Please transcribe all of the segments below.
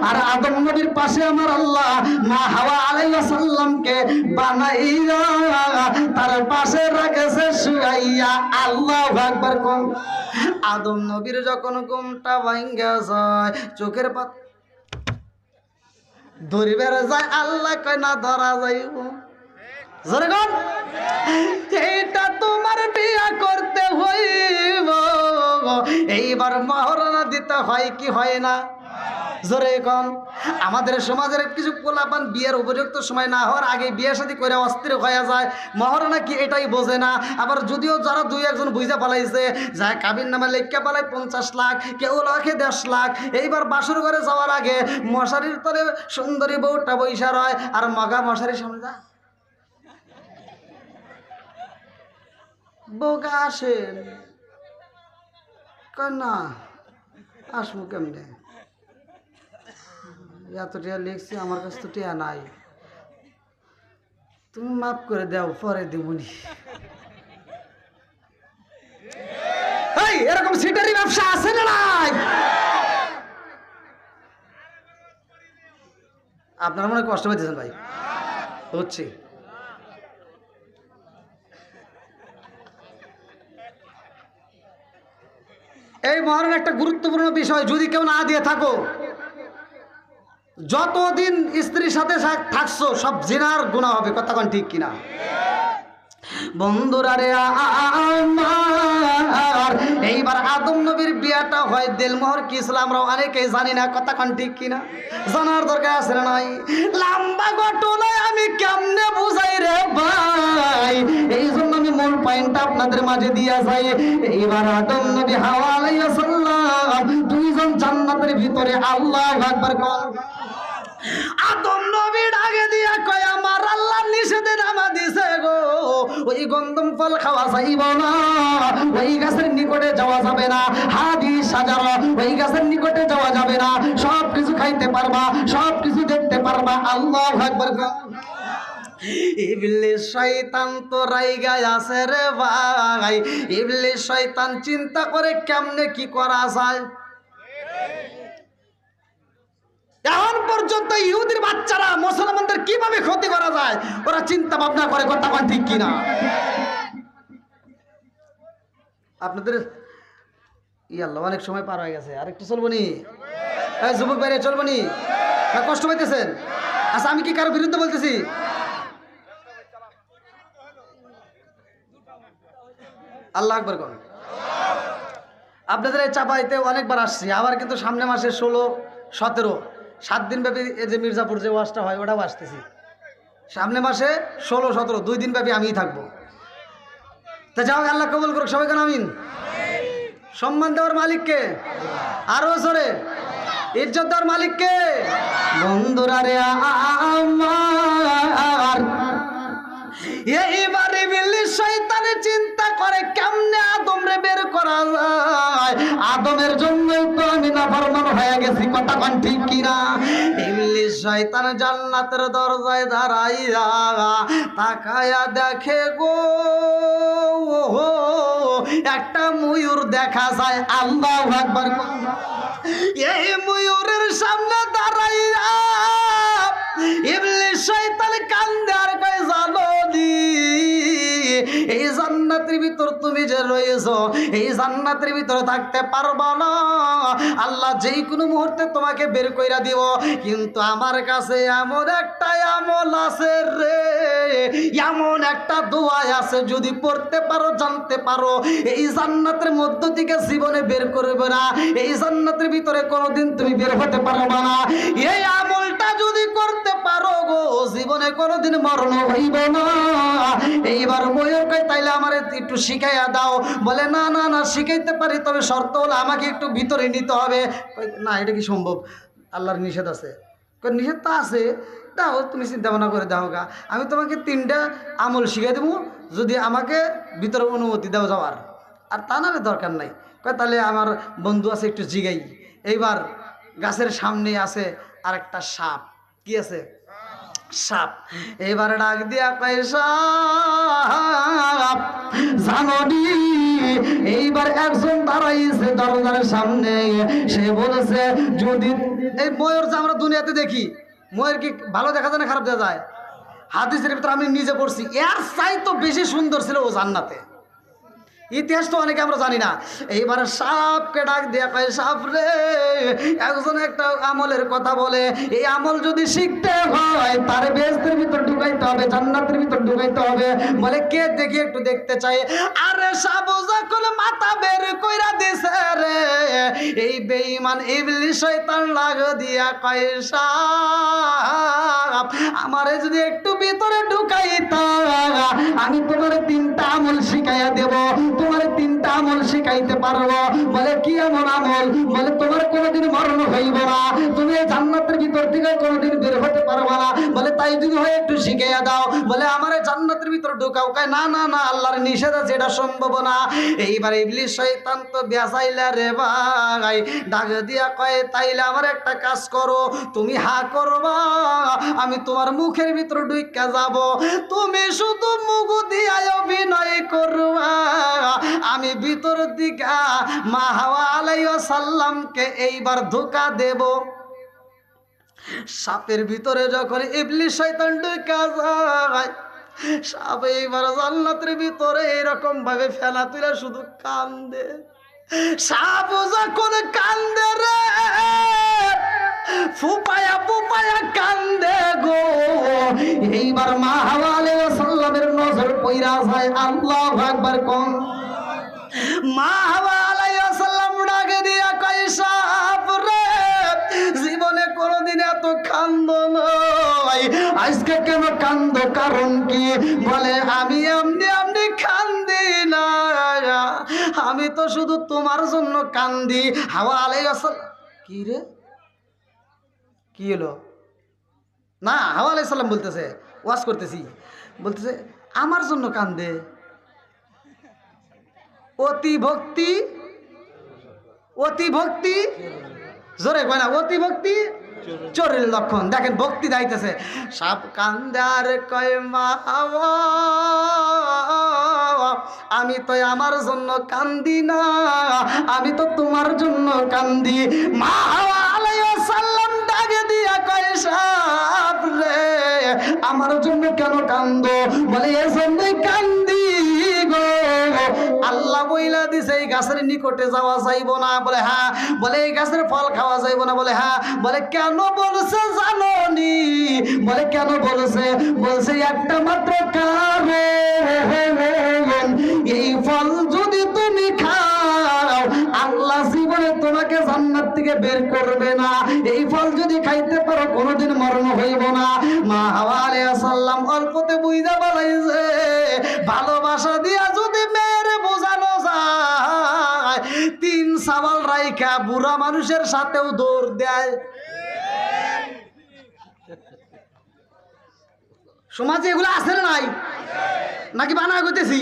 আর আদম নবীর পাশে আমার আল্লাহ মা হাওয়া আলাইহিস সালামকে বানাইয়া তার পাশে রাখেছে শুয়াইয়া। আল্লাহু আকবার কোন। আদম নবীর যখন ঘুমটা ভাঙ্গা যায়, চোখের পাতা ধরিবার যায়, আল্লাহ কয় না ধরা যাইব। জোরে কোন। এইটা তোমার বিয়া করতে হইব, এইবার মহরনা দিতে হয় কি হয় না? জোরে কোন। আমাদের সমাজের কিছু পোলাপান বিয়ের উপযুক্ত সময় না হওয়ার আগে বিয়ে শাদী করে অস্থির হয়ে যায়, মহরনা কি এটাই বোঝে না। আবার যদিও যারা দুই একজন বুঝা পালাইছে, যায় কাবিন নামে লেখা পালায় 50 লাখ, কেউ লাখে 10 লাখ। এইবার বাসর ঘরে যাওয়ার আগে মশারির তলে সুন্দরী বউটা বৈশা রয়, আর মগা মশারির সামনে যা বউকা আসেন না, আসবো কেমনে, এত টিয়া লিখছি, আমার কাছে তো টিয়া নাই, তুমি মাফ করে দাও, পরে দিবনি। এরকম সিটারি ব্যবসা আছে না নাই? আপনারা মনে কষ্ট পাইতেছেন ভাই? হচ্ছে এই মহারণ একটা গুরুত্বপূর্ণ বিষয়। যদি কেউ না দিয়ে থাকো, যতদিন স্ত্রীর সাথে থাকছো সব জিনার গুনাহ হবে। কথা কোন ঠিক কিনা? বন্ধুরা রে আমার, এইবার আদম নবীর বিয়াটা হয় দিলমোহর কি ছিল আমরা অনেকেই জানি না। কথা কোন ঠিক কিনা? জানার দরকার আছে না নাই? লম্বা ঘটনায় আমি কেমনে বুঝাই রে ভাই, এই জন্য আমি মূল পয়েন্টটা আপনাদের মাঝে দিয়া যাই। এইবার আদম নবী হাওয়া আলাইহিস সালাম দুইজন জান্নাতের ভিতরে। আল্লাহু আকবার কোন। আদম নবী ডাকে দিয়া কয় আমার আল্লাহ নিষেধে নামা দিছে গো, ওই গন্ধম ফল খাওয়া যাইব না, ওই গাছের নিকটে যাওয়া যাবে না, হাদিস সাজারা, ওই গাছের নিকটে যাওয়া যাবে না, সব কিছু খাইতে পারবা, সব কিছু দেখতে পারবা। আল্লাহু আকবার। ইবলিস শয়তান তো রাইগা আছে রে ভাই। ইবলিস শয়তান চিন্তা করে কেমনে কি করা যায়। এখন পর্যন্ত ইহুদির বাচ্চারা মুসলমানদের কিভাবে ক্ষতি করা যায় ওরা চিন্তা ভাবনা করে। কথা কোন ঠিক কিনা? আপনাদের আল্লাহ অনেক সময় পার হয়ে গেছে, আর একটু চলবো নি? যুবক বাইরে চলবো নি? কষ্ট পাইতেছেন? আচ্ছা, আমি কি কারো বিরুদ্ধে বলতেছি? আল্লাহ আকবার কোন। আপনাদের এই চাপাইতে অনেকবার আসছি, আবার কিন্তু সামনে মাসে 16, 17 7 দিন ব্যাপী এই যে মির্জাপুর যে ওয়াজটা হয় ওটাও আসতেছি। সামনে মাসে 16, 17 2 দিন ব্যাপী আমিই থাকবো। তা যাও, আল্লাহ কবুল করুক সবাই। কেন আমিন। সম্মান দেওয়ার মালিককে, আরো জোরে ইজ্জত দেওয়ার মালিককে। বন্ধুরা রে আমার, এইবার ইবলিস শয়তানে চিন্তা করে কেমনে আদম রে বের করা যায়। আদমের জন্যই তো আমি নাফরমান হয়ে গেছি। কথা কোন ঠিক কিনা? ইবলিস শয়তান জান্নাতের দরজায় দাঁড়াইয়া তাকায়া দেখে গো, একটা ময়ূর দেখা যায়। আল্লাহু আকবার। এই ময়ূরের সামনে দাঁড়াইয়া ইবলিস শয়তান কান্দে আর কয় জানো নি, এই জান্নাতের ভিতর তুমি যে রয়েছো, এই জান্নাতের ভিতরে থাকতে পারবা না। আল্লাহ যেই কোনো মুহূর্তে তোমাকে বের কইরা দিব, কিন্তু আমার কাছে এমন একটা আমল আছে রে, এমন একটা দোয়া আছে, যদি পড়তে পারো, জানতে পারো, এই জান্নাতের মধ্য থেকে জীবনে বের করবে না, এই জান্নাতের ভিতরে কোনোদিন তুমি বের হতে পারবে না। এই আমলটা যদি করতে পারো গো, জীবনে কোনোদিন মরণ হইব না। এইবার ময়ূর কয় তাইলে আমার একটু শিখাইয়া দাও। বলে না না না, শিখাইতে পারি, তবে শর্ত হলো আমাকে একটু ভিতরে নিতে হবে। না, এটা কি সম্ভব? আল্লাহর নিষেধ আছে। নিষেধ তো আছে, দাও, তুমি চিন্তা ভাবনা করে দাও গা, আমি তোমাকে 3টা আমল শিখাই দেবো, যদি আমাকে ভিতরে অনুমতি দাও যাওয়ার। আর তা না দরকার নাই। কয় তাহলে আমার বন্ধু আছে, একটু জিগাই। এইবার গাছের সামনে আছে আর একটা সাপ। কি আছে? সাপ। এবার ডাক দিয়া কয় সাপ জানি। এইবার একজন দাঁড়াইছে দরজার সামনে, সে বলেছে যদি এই ময়ূর যে আমরা দুনিয়াতে দেখি, ময়ূর কি ভালো দেখা যায় না খারাপ দেখা যায়? হাদিসের ভিতরে আমি নিজে পড়ছি, এর চাই তো বেশি সুন্দর ছিল ও জান্নাতে। ইতিহাস তো অনেকে আমরা জানি না। এইবারে সাপকে ডাক দিয়া কয়, সাপ রে, একজন একটা আমলের কথা বলে, এই আমল যদি শিখতে হয় তার বেহেশতের ভিতর ঢুকাইতে হবে, জান্নাতের ভিতর ঢুকাইতে হবে। বলে কে দেখি একটু দেখতে চাই। আরে সাপ যখন মাথা বের কইরা দিছে রে, এই বেঈমান ইবলিস শয়তান লাগ দিয়া কয়, সাপ আমারে যদি একটু ভিতরে ঢুকাইতা আমি তোমার 3টা আমল শিখাইয়া দেব, তোমার 3টা আমল শিখাইতে পারবো। বলে কি এমন আমল? বলে তোমার কোনোদিন মরণ হইব না, তুমি এই জান্নাতের ভিতর থেকে কোনোদিন বের হতে পারবা না। বলে তাই যদি হয় একটু শিখাইয়া দাও। বলে আমার জান্নাতের ভিতর ঢুকাও। কয় না না না, আল্লাহর নিষেধ আছে, এটা সম্ভব না। এইবার ইবলিস শয়তান তো বেজাইলা রে ভাই, ডাক দিয়া কয়, তাইলে আমার একটা কাজ করো, তুমি হা করবা, আমি তোমার মুখের ভিতর ঢুকা যাব, তুমি শুধু মুখ দিয়া অভিনয় করবা, আমি ভিতর দিকা মা হাওয়া আলাইহিস সালামকে এইবার ধোঁকা দেব। সাপের ভিতরে যখন ইবলিস শয়তান ঢুকা যায়, সাপ এইবার জান্নাতের ভিতরে এরকম ভাবে ফেলা তুলে শুধু কান্দে। সাপ যখন কান্দে রে, ফুপায়া ফুপায়া কান্দে গো। এইবার মা হাওয়া আলাইহিস সালামের নজর পইরা যায়। আল্লাহু আকবার কোন। মা হাওয়া আলাইহিস সালাম ডাকে দিয়া কয়, সাপ রে, জীবনে কোনোদিন এত কান্দো নাই, আজকে কেন কান্দো, কারণ কি? বলে আমি এমনি এমনি কান্দি না, আমি তো শুধু তোমার জন্য কান্দি। হাওয়া আলাইহিস সালাম, কি রে কি হলো? না, হাওয়া আলাইহিস সালাম বলতেছে, ওয়াজ করতেছি, বলতেছে আমার জন্য কান্দে। অতি ভক্তি, অতি ভক্তি, জোরে কয় না, অতি ভক্তি চোরের লক্ষণ। দেখেন ভক্তি দাইতেছে। সাপ কান্দে আর কয়, মা আমি তো আমার জন্য কান্দি না, আমি তো তোমার জন্য কান্দি। মা হাওয়া আলাইহিস সালাম ডাকে দিয়া কয়, সাপ রে, আমার জন্য কেন কান্দো? বলে এজন্যই কান্দি গো, আল্লাহ বইলা দিছে এই গাছের নিকটে যাওয়া যাইব না। বলে হ্যাঁ। বলে এই গাছের ফল খাওয়া যাইব না। বলে হ্যাঁ। বলে কেন বলছে জানো নি? বলে কেন বলছে? বলছে একটা মাত্র কারণ, এই ফল যদি তুমি খাও আল্লাহ জীবনে তোমাকে জান্নাত থেকে বের করবে না, এই ফল যদি খাইতে পারো কোনোদিন মরণ হইব না। মা হাওয়া আলাইহিস সালাম অল্পতে বুঝা বলাইছে, ভালোবাসা দিয়া যদি মেয়েরে বোঝানো যায়, 3 সাওয়াল রাইখা বুড়া মানুষের সাথেও দৌড় দেয়। সমাজে এগুলো আছে না নাই? নাকি বানায় করতেছি?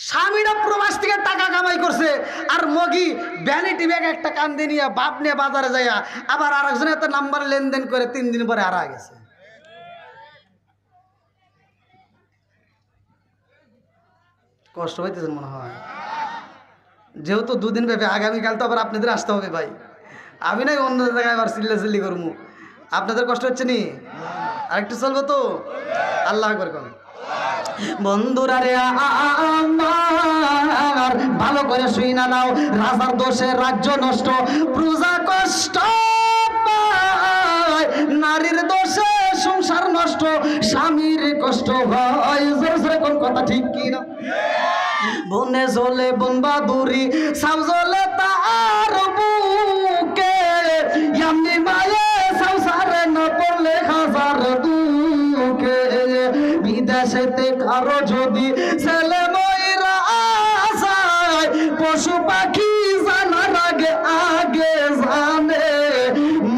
স্বামীরা প্রবাস থেকে টাকা কামাই করছে, আর মগি ভ্যানিটি ব্যাগ একটা কান্দে নিয়ে বাপ নিয়ে বাজারে যাইয়া আবার আর একজনের একটা নাম্বার লেনদেন করে 3 দিন পরে হারা গেছে। কষ্ট হইতেছেন মনে হয়। যেহেতু 2 দিন ব্যাপী, আগামীকাল তো আবার আপনাদের আসতে হবে ভাই। আমি নাই অন্য জায়গায় আবার চিল্লাচিল্লি করবো, আপনাদের কষ্ট হচ্ছে নি? আরেকটু চলবো তো? আল্লাহ আকবার কোন। বন্ধুরা রে আমার, ভালো করে শুই না নাও, রাজার দোষে রাজ্য নষ্ট, প্রজা কষ্ট পায়, নারীর দোষে সংসার নষ্ট, স্বামীর কষ্ট হয়। জোরে জোরে কোন কথা ঠিক কি না? বনে জ্বলে বনবাদুরি, সাউ জ্বলে তার বুকে, এমনি মায়ে সংসারে না পড়লে হাজার দুঃখে, বিদেশেতে কারো যদি ছেলে ময়রা যায়, পশু পাখি জানার আগে আগে জানে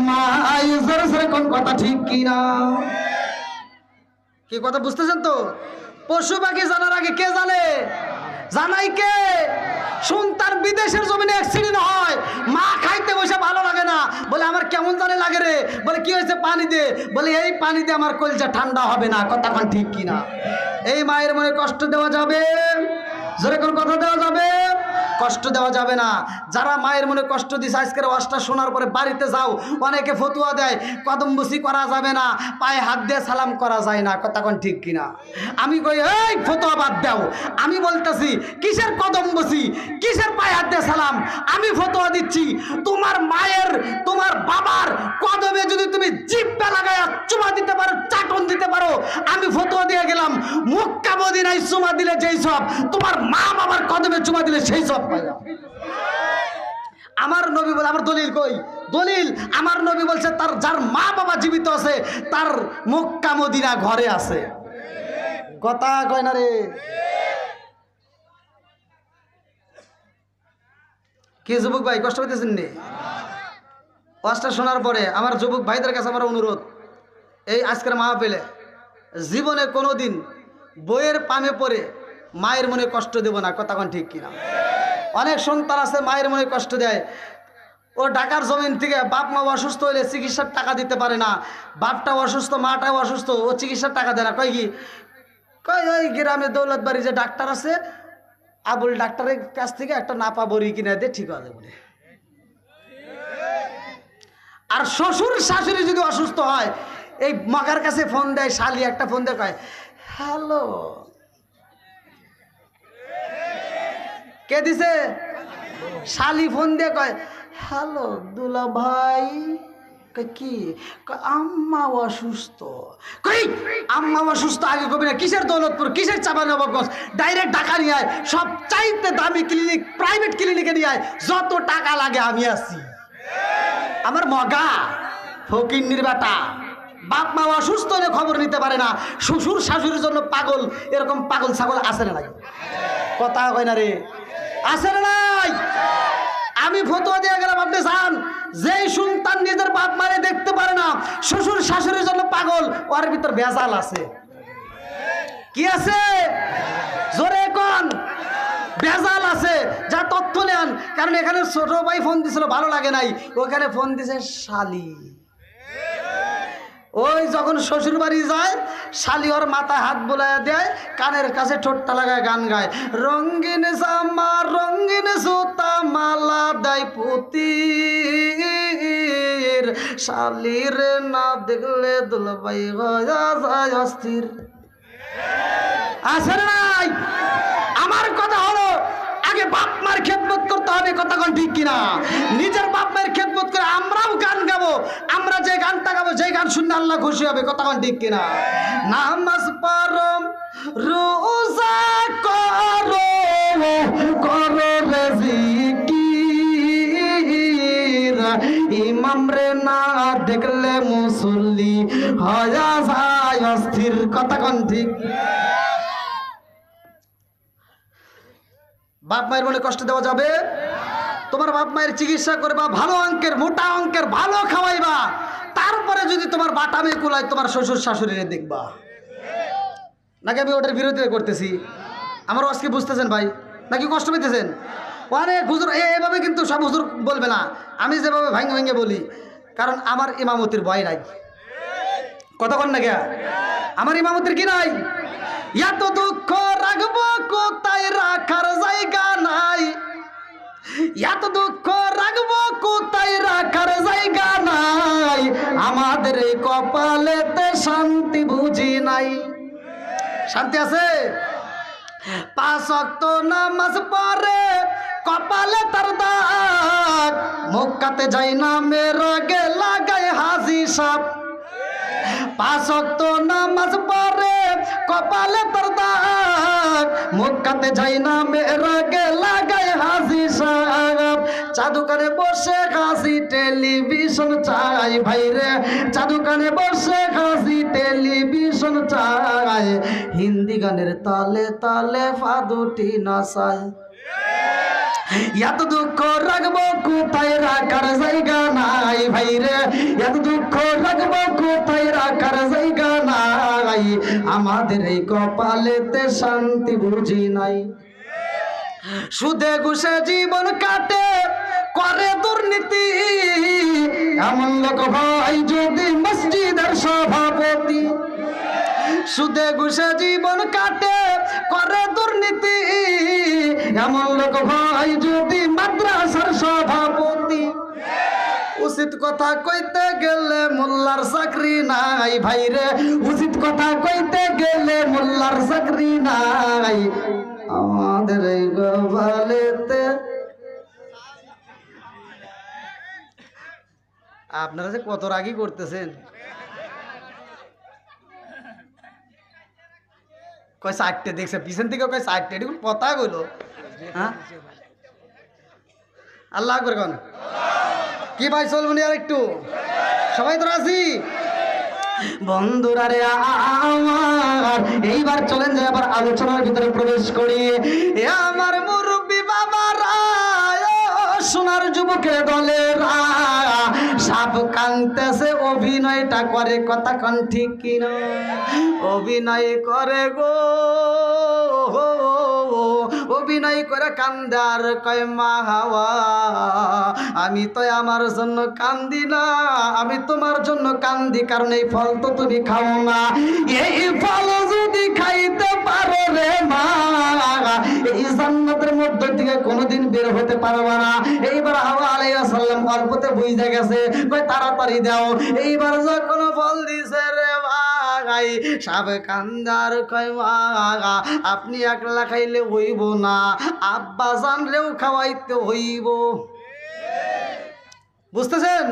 মাই। জোরে জোরে কোন কথা ঠিক কিনা? কি কথা বুঝতেছেন তো? পশু পাখি জানার আগে কে জানে? জানাই কে? সন্তান বিদেশের জমিনে অ্যাক্সিডেন্ট হয়, মা খাইতে বসে ভালো লাগে না, বলে আমার কেমন জানে লাগে রে। বলে কি হয়েছে? পানি দে। বলে এই পানি দিয়ে আমার কলিজা ঠান্ডা হবে না। কথা কোন ঠিক কিনা? এই মায়ের মনে কষ্ট দেওয়া যাবে? জোরে কোন কথা দেওয়া যাবে? কষ্ট দেওয়া যাবে না। যারা মায়ের মনে কষ্ট দিছে আজকের ওয়াজটা শোনার পরে বাড়িতে যাও, অনেকে ফতুয়া দেয় কদমবুসি করা যাবে না, পায়ে হাত দিয়ে সালাম করা যায় না, কথা কোন ঠিক কিনা? আমি কই এই ফতুয়া বাদ দাও, আমি বলতেছি কিসের কদমবুসি, কিসের পায়ে হাত দিয়ে সালাম? আমি ফতুয়া দিচ্ছি তোমার মায়ের তোমার বাবার কদমে যদি তুমি জিহ্বা লাগায়া চুমা দিতে পারো, চাটন দিতে পারো, আমি ফতুয়া দিয়ে গেলাম মক্কা মদিনায় চুমা দিলে যেই সব, তোমার মা বাবার কদমে চুমা দিলে সেই সব পাইবা। আমার নবী বলে, আমার দলিল কই? দলিল আমার নবী বলছে তার যার মা বাবা জীবিত আছে তার মক্কা মদিনা ঘরে আছে, কথা কয় না রে? কি যুবক ভাই কষ্ট পেতেছেন নি? ওয়াজটা শোনার পরে আমার যুবক ভাইদের কাছে আমার অনুরোধ, এই আজকের মাহফিলে জীবনে কোনোদিন বইয়ের পামে পড়ে মায়ের মনে কষ্ট দেব না, কথা কোন ঠিক কিনা? অনেক সন্তান আছে মায়ের মনে কষ্ট দেয়, ও ঢাকার জমিন থেকে বাপ মা অসুস্থ হইলে চিকিৎসার টাকা দিতে পারে না, বাপটাও অসুস্থ মাটাও অসুস্থ, ও চিকিৎসার টাকা দেয় না। কয় কি? কয় ওই গ্রামে দৌলত বাড়ি যে ডাক্তার আছে আবুল ডাক্তারের কাছ থেকে একটা নাপা বড়ি কিনে দে, ঠিক আছে বলে। আর শ্বশুর শাশুড়ি যদি অসুস্থ হয় এই মগার কাছে ফোন দেয়, শালি একটা ফোন দেয়, কয় হ্যালো, কে দিছে? শালি ফোন দিয়ে কয় হ্যালো দুলা ভাই। কি? আম্মা অসুস্থ। কই আম্মা অসুস্থ আগে কবি না, কিসের দৌলতপুর, কিসের চাঁপাইনবাবগঞ্জ, ডাইরেক্ট ঢাকা নিয়ে আয়, সব চাইতে দামি ক্লিনিক প্রাইভেট ক্লিনিকে নিয়ে আয়, যত টাকা লাগে আমি আছি। আমার মগা ফকিন্নির বেটা বাপ মা অসুস্থ হলে খবর নিতে পারে না, শ্বশুর শাশুড়ির জন্য পাগল, এরকম পাগল ছাগল আছে না নাই? কথা কয় না রে, আছে না নাই? আমি ফতোয়া দিয়ে গেলাম, আপনি যান, যেই সন্তান নিজের বাপ মারে দেখতে পারে না, শ্বশুর শাশুড়ির জন্য পাগল, ওর ভিতর ভেজাল আছে। কি আছে? জোরে কোন? ভেজাল আছে। যা তথ্য নেন, কারণ এখানে ছোট ভাই ফোন দিছিল ভালো লাগে নাই, ওখানে ফোন দিছে শালি। ওই যখন শ্বশুর বাড়ি যায় শালি ওর মাথায় হাত বোলায় দেয়, কানের কাছে ঠোঁটটা লাগায় গান গায়, রঙিন জামা রঙিন জুতা মালা দেয় পুতির, শালির না দেখলে দুলাভাই হয়ে যায় অস্থির। আছে নাই? আমার কথা হলো আগে বাপ মার খেদমত করতে হবে, কথা কোন ঠিক কিনা? নিজের বাপ মায়ের খেদমত করে আমরাও গান গাবো, আমরা যে গানটা গাবো যে গান শুনলে আল্লাহ খুশি হবে, কথা কোন ঠিক কিনা? নামাজ পড়ো রোজা করো করো রে জিকির, ইমাম রে না দেখলে মুসল্লি হয়ে যায় অস্থির, কথা কোন ঠিক? বাপ মায়ের মনে কষ্ট দেওয়া যাবে? তোমার বাপ মায়ের চিকিৎসা করবা, ভালো অঙ্কের মোটা অঙ্কের ভালো খাওয়াইবা, তারপরে যদি তোমার বাটামে কুলায় তোমার শ্বশুর শাশুড়িরে দেখবা। নাকি আমি ওটার বিরোধিতা করতেছি? আমার আজকে বুঝতেছেন ভাই নাকি কষ্ট পেতেছেন? অনেক হুজুর এভাবে কিন্তু সব হুজুর বলবে না, আমি যেভাবে ভাঙ্গে ভাঙ্গে বলি, কারণ আমার ইমামতির ভয় নাই, কথা কন না কে? আমার ইমামতির কি নাই? এত দুঃখ রাখবো কোথায় রাখার জায়গা নাই, এত দুঃখ রাখবো কোথায় রাখার জায়গা নাই, আমাদের এই কপালেতে শান্তি বুঝি নাই। শান্তি আছে? 5 ওয়াক্ত নামাজ পড়ে কপালে তার দাগ, মক্কাতে যাই না মেরা গে লাগায় হাজি সাপ। 5 ওয়াক্ত নামাজ পড়ে কপালে তার দাগ, মক্কাতে যাই না মেরা গে লাগায় হাজি সাপ। চাদুকানে বসে হাসি টেলিভিশন চাই ভাইরে, চাদুকানে বসে হাসি টেলিভিশন চাই, হিন্দি গানের তালে তালে ফাদুটি নাচায়। এত দুঃখ রাখবো কোথায় রাখার জায়গা নাই ভাইরে, এত দুঃখ রাখবো কোথায় রাখার জায়গা নাই, আমাদের এই কপালেতে শান্তি বুঝি নাই। সুদে ঘুষে জীবন কাটে করে দুর্নীতি, এমন লোক ভাই যদি মসজিদের সভাপতি। সুদে ঘুষে জীবন কাটে করে দুর্নীতি, এমন লোক হয় যদি মাদ্রাসার সভাপতি। উচিত কথা কইতে গেলে মোল্লার চাকরি নাই ভাইরে, উচিত কথা কইতে গেলে মোল্লার চাকরি নাই। আমাদের এই গোপালেতে আপনারা যে কত রাগই করতেছেন। কয় 4টে দেখছে পিছন থেকে, কয় 4টে, এটা কথা কইলো। হ্যাঁ আল্লাহ আকবার কোন কি ভাই, চলবনি আর একটু, সবাই তো রাজি বন্ধুরা রে আমার। এইবার চলেন যে আবার আলোচনার ভিতরে প্রবেশ করি। এ আমার মুরব্বী বাবারা, সোনার যুবকের দলেরা, সাপ কানতেছে অভিনয়টা করে, কথা কন ঠিক কিনা? অভিনয় করে গো, অভিনয় করে কান্দার কয় মা হাওয়া, আমি তো আমার জন্য কান্দি না, আমি তোমার জন্য কান্দি, কারণ এই ফল তো তুমি খাও না। এই ফল যদি খাইতে পারো রে মা, এই জান্নাতের মধ্য থেকে কোনোদিন বের হতে পারবে না। এইবার হাওয়া আলাইহিস সালাম অল্পতে বুঝে গেছে, কই তাড়াতাড়ি দাও। এইবার যখন ফল দিছে রে ভাই, সাবে কান্দার কয় মা, আপনি একলা খাইলে হইব না, আব্বা জানলেও খাওয়াইতে হইব। বুঝতেছেন?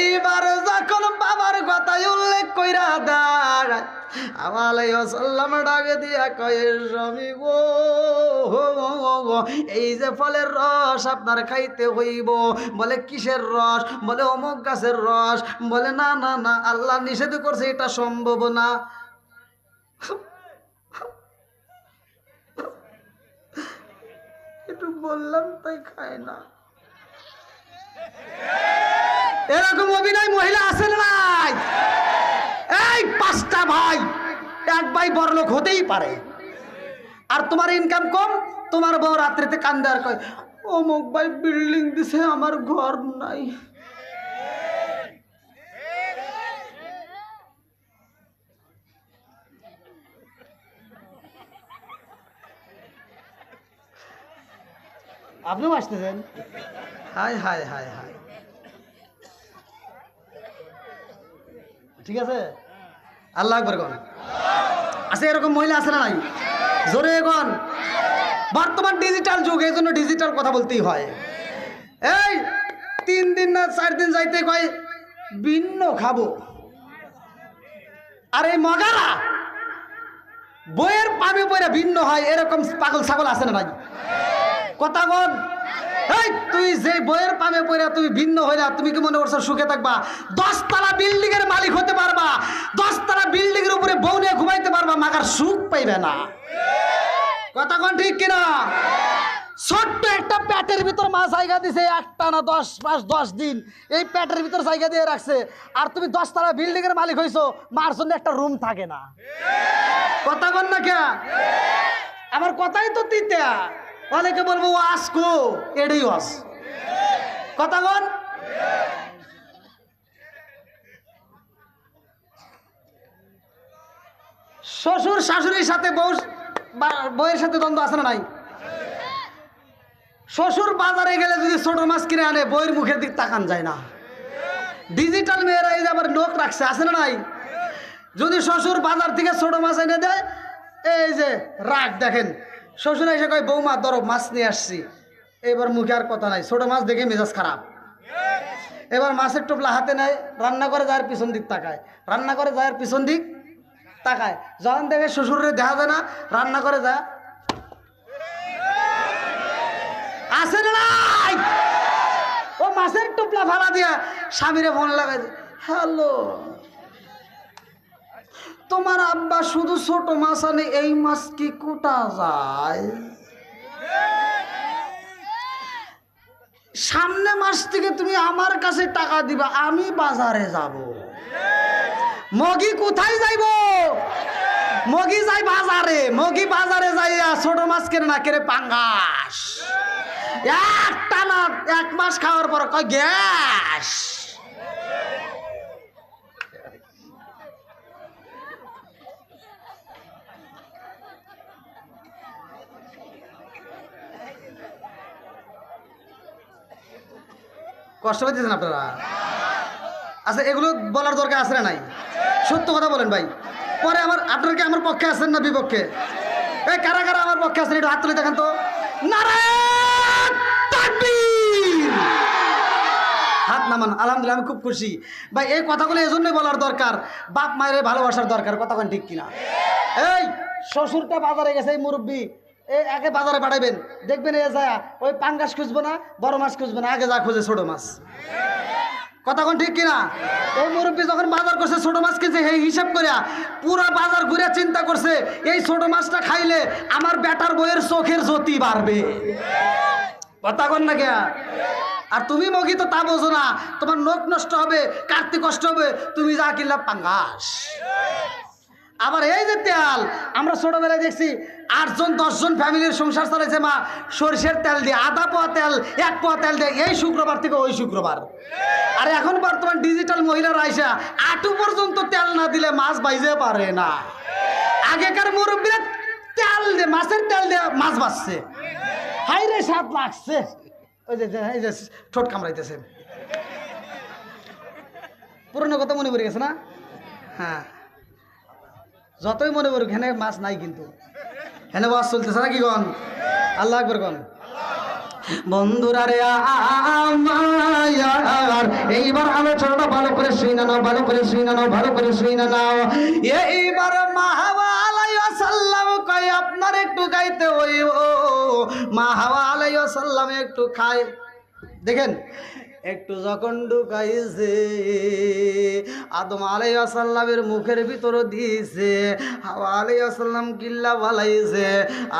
এইবার যখন বাবার কথা উল্লেখ কইরা দেয়, আলাইহিস সালাম ডাকে দিয়া কয় স্বামী গো, এই যে ফলের রস আপনার খাইতে হইব। বলে কিসের রস? বলে অমুক গাছের রস। বলে না না না, আল্লাহ নিষেধ করছে, এটা সম্ভব না। একটু বললাম তাই খায় না। এরকম অভিনয় মহিলা আছে না নাই? এই 5টা ভাই, এক ভাই বড়লোক হতেই পারে, আর তোমার ইনকাম কম, তোমার বউ রাত্রিতে কান্দে আর কয় অমুক ভাই বিল্ডিং দিছে, আমার ঘর নাই। আপনিও আসতেছেন? হাই হাই হাই হাই, ঠিক আছে, আল্লাহ আকবার কোন। আছে এরকম মহিলা আছে না নাই? জোরে কোন। বর্তমান ডিজিটাল যুগ, এই জন্য ডিজিটাল কথা বলতেই হয়। এই 3 দিন না 4 দিন যাইতে কয় ভিন্ন খাবো, আর এই মগারা বইয়ের পাবে পয়রা ভিন্ন হয়, এরকম পাগল ছাগল আছে না নাই? কথা বল। এই তুই যে বইয়ের পাবে পয়রা তুমি ভিন্ন হইলা, তুমি কি মনে করছো সুখে থাকবা? 10 তলা বিল্ডিং এর মালিক হতে পারবা, 10 তলা বিল্ডিং এর উপরে বউ নিয়ে ঘুমাইতে পারবা, মাগার সুখ পাইবে না। কথা কোন ঠিক কিনা? ছোট্ট একটা পেটের ভিতর মা জায়গা দিছে, একটা না 10 মাস 10 দিন এই পেটের ভিতর জায়গা দিয়ে রাখছে, আর তুমি 10 তলা বিল্ডিং এর মালিক হইছো, মার জন্য একটা রুম থাকে না। কথা কোন না কে? আমার কথাই তো তিতা। অনেকে বলবো ও আসকো, এটাই ওয়াজ। কথা কোন। শ্বশুর শাশুড়ির সাথে বউয়ের সাথে দ্বন্দ্ব আছে না নাই? শ্বশুর বাজারে গেলে যদি ছোট মাছ কিনে আনে, বউয়ের মুখের দিক তাকান যায় না। ডিজিটাল মেয়েরা এই যে আবার নোখ রাখছে, আছে না নাই? যদি শ্বশুর বাজার থেকে ছোট মাছ এনে দেয়, এই যে রাগ দেখেন, শ্বশুর এসে কয় বৌমা ধরো মাছ নিয়ে আসছি, এবার মুখে আর কথা নাই, ছোট মাছ দেখে মেজাজ খারাপ। এবার মাছের টোপলা হাতে নেয়, রান্না করে যায় পিছন দিক তাকায়, রান্না করে যায় পিছন দিক তাকায়, যখন দেখে শ্বশুরে দেখা যায় না, রান্না করে যায়। আছে না নাই? ও মাছের টোপলা ফালা দিয়া স্বামীরে ফোন লাগাই, হ্যালো তোমার আব্বা শুধু ছোট মাছ আনে, এই মাছ কি কোটা যায়? সামনে মাস থেকে তুমি আমার কাছে টাকা দিবা, আমি বাজারে যাব। মগি কোথায় যাইব? মগি যাই বাজারে, মগি বাজারে যাইয়া ছোট মাছ কেনে না, কেনে পাঙ্গাস। একটা না 1 মাস খাওয়ার পর কয় গ্যাস। কষ্ট পেতেছেন আপনারা? আচ্ছা, এগুলো বলার দরকার আছে না নাই? সত্য কথা বলেন ভাই। পরে আপনার কি আমার পক্ষে আছেন না বিপক্ষে? এই কারা কারা আমার পক্ষে আছেন একটু হাত তুলে দেখান তো। নারায়ণ তাকবীর। হাত নামান। আলহামদুলিল্লাহ, আমি খুব খুশি ভাই। এই কথাগুলো এই জন্যই বলার দরকার, বাপ মায়ের ভালোবাসার দরকার। কতক্ষণ ঠিক কিনা? এই শ্বশুরটা বাজারে গেছে, এই মুরব্বী আগে বাজারে পাঠাবেন, দেখবেন এ যায় ওই পাঙ্গাস খুঁজবো না, বড় মাছ খুঁজবো না, আগে যা খুঁজে ছোট মাছ। কতক্ষণ ঠিক কিনা? এই মুরব্বী যখন বাজার করছে, ছোট মাছ কিনছে, এই হিসাব করিয়া পুরো বাজার ঘুরে চিন্তা করছে এই ছোট মাছটা খাইলে আমার বেটার বইয়ের চোখের জ্যোতি বাড়বে। কতক্ষণ না গিয়া? আর তুমি মগি তো তা বোঝো না, তোমার নখ নষ্ট হবে, কাটতে কষ্ট হবে, তুমি যা কিনলা পাঙ্গাস। আবার এই যে তেল, আমরা ছোটবেলায় দেখছি 8জন 10জন ফ্যামিলির সংসার চালাইছে মা সরষের তেল দিয়ে, আধা পোয়া তেল, 1 পোয়া তেল দিয়ে, এই শুক্রবার থেকে ওই শুক্রবার। আর এখন বর্তমান ডিজিটাল মহিলারা আইসা 8 পর্যন্ত তেল না দিলে মাছ বাইজে পারে না। আগেকার মুরব্বীরা তেল দিয়ে, মাছের তেল দিয়ে মাছ বাঁচছে। হাই রে, স্বাদ লাগছে। ওই যে এই যে ঠোঁট কামড়াইতেছে, পুরনো কথা মনে পড়ে গেছে না? হ্যাঁ, যতই মনে করুক হেনে মাছ নাই, কিন্তু হেনে বাস চলতেছে না কি গন? আল্লাহ আকবার গন। বন্ধুরা রে আমার, এইবার আলোচনাটা ভালো করে শুনে নাও, ভালো করে শুনে নাও, ভালো করে শুনে নাও। এইবার মাহওয়া আলাইহিস সালাম কয় আপনার একটু গাইতে হইব। মাহওয়া আলাইহিস সালাম একটু খায়, দেখেন একটু যখন ঢুকাইছে আদম আলাইহিস সালামের মুখের ভিতর দিয়েছে, হাওয়া আলাইহিস সালাম গিল্লা বালাইছে,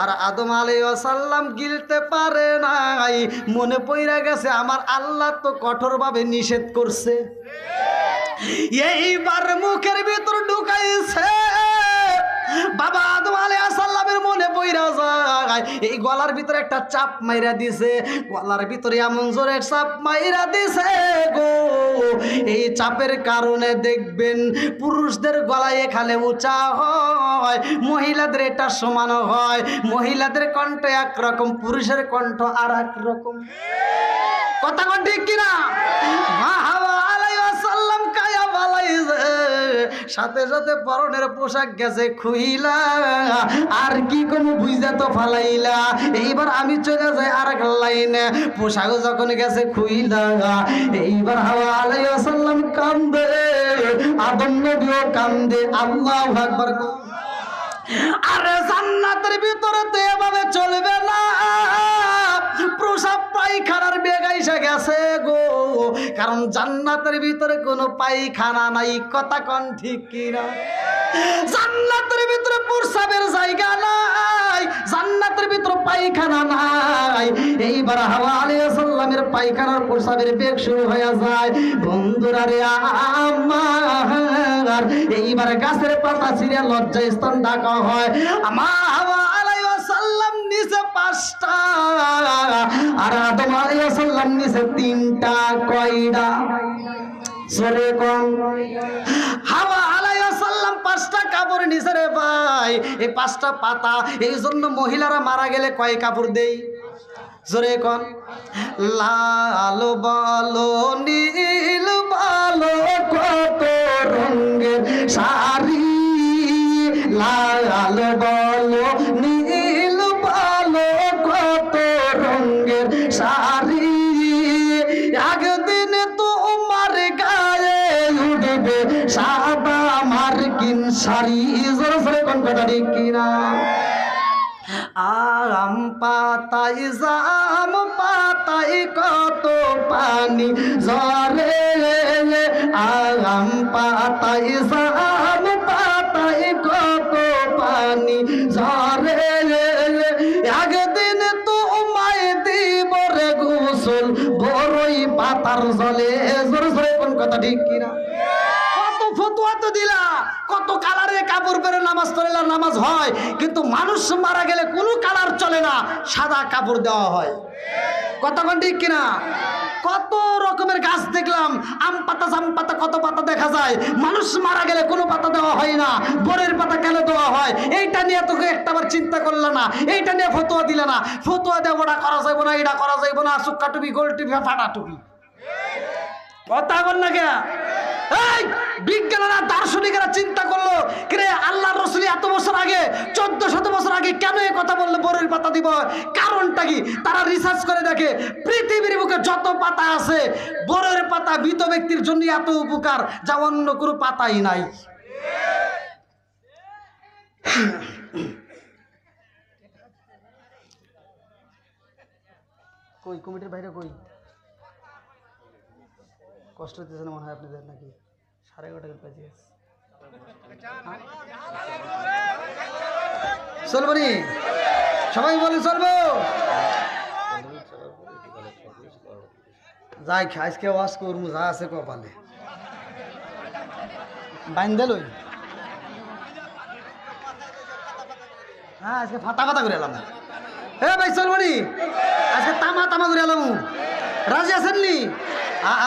আর আদম আলাইহিস সালাম গিলতে পারে নাই। মনে পইরা গেছে আমার আল্লাহ তো কঠোরভাবে নিষেধ করছে। এইবার মুখের ভিতর ঢুকাইছে, বাবা আদম আলাইহিস সালামের মনে পইরা যায়, এই গলার ভিতরে একটা চাপ মাইরা দিছে, গলার ভিতরে এমন জোরে চাপ মাইরা দিছে গো, এই চাপের কারণে দেখবেন পুরুষদের গলায় এখানে উঁচা হয়, মহিলাদের এটা সমান হয়। মহিলাদের কণ্ঠ একরকম, পুরুষের কণ্ঠ আর এক রকম। কথা কোন ঠিক কিনা? হাওয়া আলাইহিস সালাম কায়া বালাইছে, সাথে সাথে পরনের পোশাক গেছে খুইলা, আর কি কোন বুঝা তো ফালাইলা। এইবার আমি চলে যাই আর এক লাইনে, পোশাক যখন গেছে খুইলা, এইবার হাওয়া আলাইহিস সালাম কান্দে, আদম নবীও কান্দে। আল্লাহু আকবার। আরে জান্নাতের ভিতরে তো এভাবে চলবে না, প্রসাব পায়খানার বেগ এসে গেছে গো, কারণ জান্নাতের ভিতরে কোনো পায়খানা নাই। কথা কোন ঠিক কিনা? জান্নাতের ভিতরে প্রসাবের জায়গা নাই, জান্নাতের ভিতরে পায়খানা নাই। এইবার হাওয়া আলাইহিস সালামের পায়খানার প্রসাবের বেগ শুরু হয়ে যায়। বন্ধুরা রে আমার, এইবার গাছের পাতা ছিঁড়ে লজ্জা স্থান ডাকা হয়। আমার হাওয়া আলাইহিস সালাম নিচে 5টা, আর আদম আলাইহিস সালাম নিচে 3টা। কয়টা? সরে কোন? হাওয়া আলাইহিস সালাম 5টা কাপড় নিচে রে ভাই, এই 5টা পাতা। এই জন্য মহিলারা মারা গেলে কয় কাপড় দেই? জোরে কোন? লাল বলো নীল বলো কত রঙের শাড়ি, লাল বলো নীল বলো কত রঙের শাড়ি, একদিন তোমার গায়ে উঠবে সাদা মার্কিন শাড়ি। জোরে জোরে কোন কথা ঠিক কিনা? আম পাতায় জাম পাতায় কত পানি ঝরে, আম পাতায় জাম পাতায় কত পানি ঝরে, একদিন তোমায় দিব রে গোসল বড়ই পাতার জলে। জোরে জোরে কোন কথা ঠিক কিনা? ফতুয়া তো দিলা, কত কালারের কাপড় পরে নামাজ পড়লে নামাজ হয়, কিন্তু মানুষ মারা গেলে কোনো কালার চলে না, সাদা কাপড় দেওয়া হয়। কতক্ষণ ঠিক কিনা? কত রকমের গাছ দেখলাম, আম পাতা জাম পাতা কত পাতা দেখা যায়, মানুষ মারা গেলে কোনো পাতা দেওয়া হয় না, বরের পাতা কেন দেওয়া হয়? এইটা নিয়ে তো একটাবার চিন্তা করলে না, এইটা নিয়ে ফতুয়া দিলে না। ফতুয়া দেবো, ওটা করা যাইব না, এটা করা যাইব না, চুক্কা টুপি গোল টুপি ফাটা টুপি। কথা বল না কে? এই বিজ্ঞানীরা দার্শনিকেরা চিন্তা করলো কিরে আল্লাহ রসুল এত বছর আগে 1400 বছর আগে কেন এই কথা বললো বরের পাতা দিব? কারণটা কি? তারা রিসার্চ করে দেখে পৃথিবীর বুকে যত পাতা আছে বরের পাতা মৃত ব্যক্তির জন্য এত উপকার যা অন্য কোনো পাতাই নাই। কই কমিটির বাইরে কই? কষ্ট হতেছে না মনে হয় আপনাদের নাকি? 11:30 বাজে চলবো নি? সবাই বলে চলবো? যাই আজকে ওয়াশ করবো যা আছে কপালে বাইন্দে লই। হ্যাঁ আজকে ফাটা ফাটা করে এলাম। এ ভাই চলবো নি? আজকে তামা তামা করে এলাম। রাজি আছেন নি?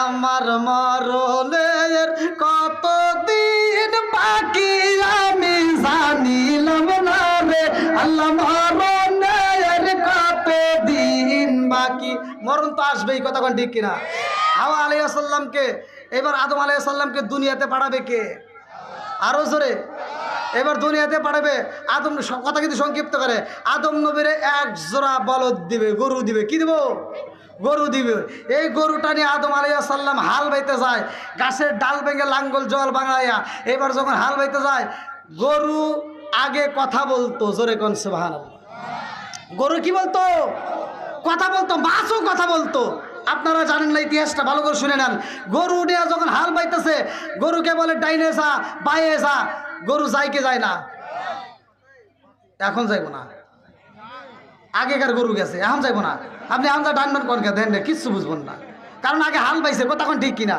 আমার মরণের কতদিন বাকি আমি জানিলাম না রে আল্লাহ, মরণের কতদিন বাকি। মরণ তো আসবেই, কথা কোন ঠিক কিনা? হাওয়া আলাইহিস সালামকে এবার আদম আলাইহিস সালামকে দুনিয়াতে পাঠাবে কে? আরো জোরে। এবার দুনিয়াতে পাঠাবে আদম। কথা কিন্তু সংক্ষিপ্ত করে, আদম নবীরে এক জোড়া বলদ দিবে, গরু দিবে। কি দিব? গরু দিবে। এই গরুটা নিয়ে আদম আলাইহিস সালাম হাল বাইতে যায়, গাছের ডাল ভেঙে লাঙ্গল জল বাঙাইয়া। এবার যখন হাল বাইতে যায়, গরু আগে কথা বলতো, জোরে কোন সুবহানাল্লাহ। গরু কি বলতো? কথা বলতো। মাছও কথা বলতো। আপনারা জানেন না ইতিহাসটা, ভালো করে শুনে নেন। গরু নিয়ে যখন হাল বাইতেছে, গরুকে বলে ডাইনে যা বাইরে যা। গরু যায় কি যায় না? এখন যাইব না। আগেকার গরু গেছে, এখন যাইব না। আপনি এখন যা ডানবেন কোনকে দেন না, কিচ্ছু বুঝবেন না। কারণ আগে হাল বাইছে, কথা এখন ঠিক কিনা?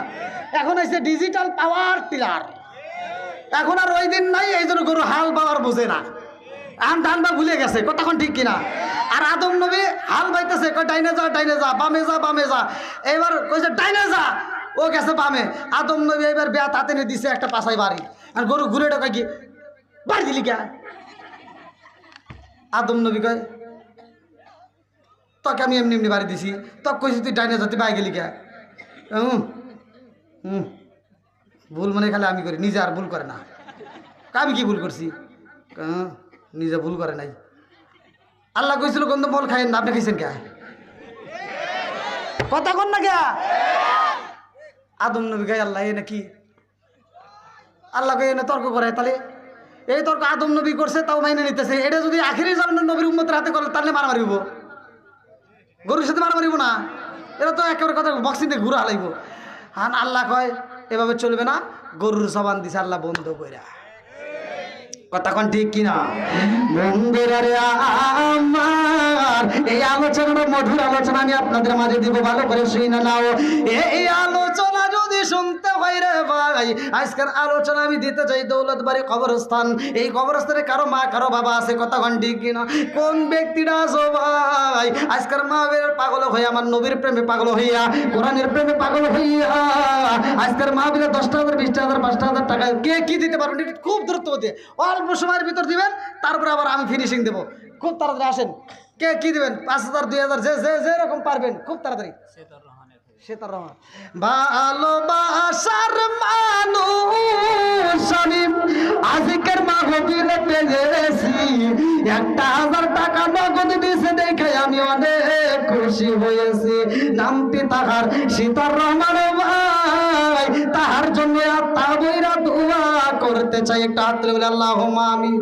এখন হয়েছে ডিজিটাল পাওয়ার টিলার। এখন আর ওই দিন নাই, এই জন্য গরু হাল পাওয়ার বোঝে না। এখন ডানবা ভুলে গেছে, কথা এখন ঠিক কিনা? আর আদম নবী হাল বাইতেছে, কয় ডাইনে যা ডাইনে যা, বামে যা বামে যা। এবার কইছে ডাইনে যা, ও গেছে বামে। আদম নবী এবার বেয়া তাতে নিয়ে দিছে একটা পাশাই বাড়ি। আর গরু ঘুরে ঢোকা কি বাড়ি দিলি কে? আদম নবী কয় তোকে আমি এমনি এমনি বাড়ি দিছি, তোকে কইছি তুই ডাইনে যা, তুই বাই গেলি কে? ভুল মনে খালি আমি করি, নিজে আর ভুল করে না। আমি কি ভুল করছি? নিজে ভুল করে নাই। আল্লাহ কইছিল গন্ধ ফল খাইেন না, আপনি খাইছেন কে? কথা কন না কে? আদম নবী গায়ে আল্লাহ এ নাকি আল্লাহ কে এনে তর্ক করে। তাহলে এই তর্ক আদম নবী করছে, তাও মাইনে নিতেছে। এটা যদি আখিরি জামানের নবীর উম্মতের হাতে করে তাহলে মারামারি হইব। গরুর সাথে মারামারি হইব না। এরা তো একেবারে কথা বক্সিং দিয়ে ঘুরা হালাইব। হান আল্লাহ কয় এভাবে চলবে না, গরুর জবান দিছে আল্লাহ বন্ধ কইরা। কথা কোন ঠিক কিনা? বন্ধুরা রে আমার, এই আলোচনা মধুর আলোচনা আমি আপনাদের মাঝে দিব, ভালো করে শুনে নাও। এই আলোচনা যদি শুনতে হয় রে ভাই, আজকের আলোচনা আমি দিতে চাই দৌলতবাড়ি কবরস্থান। এই কবরস্থানে কারো মা কারো বাবা আছে, কথা কোন ঠিক কিনা? কোন ব্যক্তিরা আছো ভাই আজকের মা বের পাগল হইয়া, আমার নবীর প্রেমে পাগল হইয়া, কোরআনের প্রেমে পাগল হইয়া আজকের মা বের 10,000 20,000 5,000 টাকা কে কি দিতে পারবেন? খুব দ্রুত হতে অল্প সময়ের ভিতর দিবেন, তারপরে আবার আমি ফিনিশিং দেবো। খুব তাড়াতাড়ি আসেন। কে কি দিবেন? 5,000 2,000 যেরকম পারবেন, খুব তাড়াতাড়ি। ভালোবাসার মানুষ আমি আজকের মাহফিলে পেয়েছি, 1,000 টাকা নগদ দিয়েছে দেখে আমি অনেক খুশি হয়েছি। নামটি তাহার সীতার রহমান ভাই, তাহার জন্য আত্মা বইরা দোয়া করতে চাই। একটা হাত তুলে বলে আল্লাহুম্মা আমিন।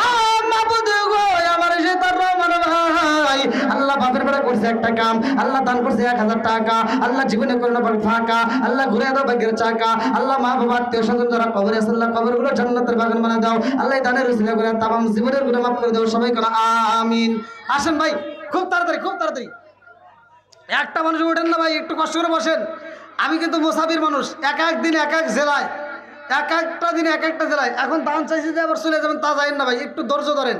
ও মাবুদ গো আমার সীতার রহমান ভাই, আল্লাহ বাপের বেড়া করছে একটা কাম, আল্লাহ দান করছে 1,000 টাকা, আল্লাহ জীবনে করে না ফাঁকা, আল্লাহ ঘুরে দাও ভাগ্যের চাকা, আল্লাহ মা বাবা আত্মীয় স্বজন যারা কবরে আছে আল্লাহ কবরগুলো জান্নাতের বাগান বানিয়ে দাও, আল্লাহ দানের উসিলা করে তামাম জীবনের গুনাহ মাফ করে দাও। সবাই করে আমিন। আসেন ভাই, খুব তাড়াতাড়ি খুব তাড়াতাড়ি। একটা মানুষ ওঠেন না ভাই, একটু কষ্ট করে বসেন। আমি কিন্তু মুসাফির মানুষ, এক এক দিন এক এক জেলায়, এক একটা দিনে এক একটা জেলায়। এখন দান চাইছি যে আবার চলে যাবেন তা যাবেন না ভাই, একটু ধৈর্য ধরেন।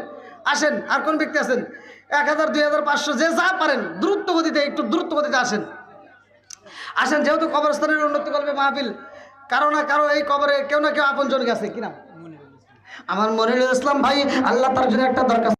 আসেন। আর কোন ব্যক্তি আছেন? 1,000 2,000 500 যে যা পারেন দ্রুত গতিতে, একটু দ্রুত গতিতে আসেন। আসেন, যেহেতু কবরস্থানের উন্নতি করবে মাহফিল, কারো না কারো এই কবরে কেউ না কেউ আপনজন গেছে। কি নাম? আমার মনিরুল ইসলাম ভাই, আল্লাহ তার জন্য একটা দরকার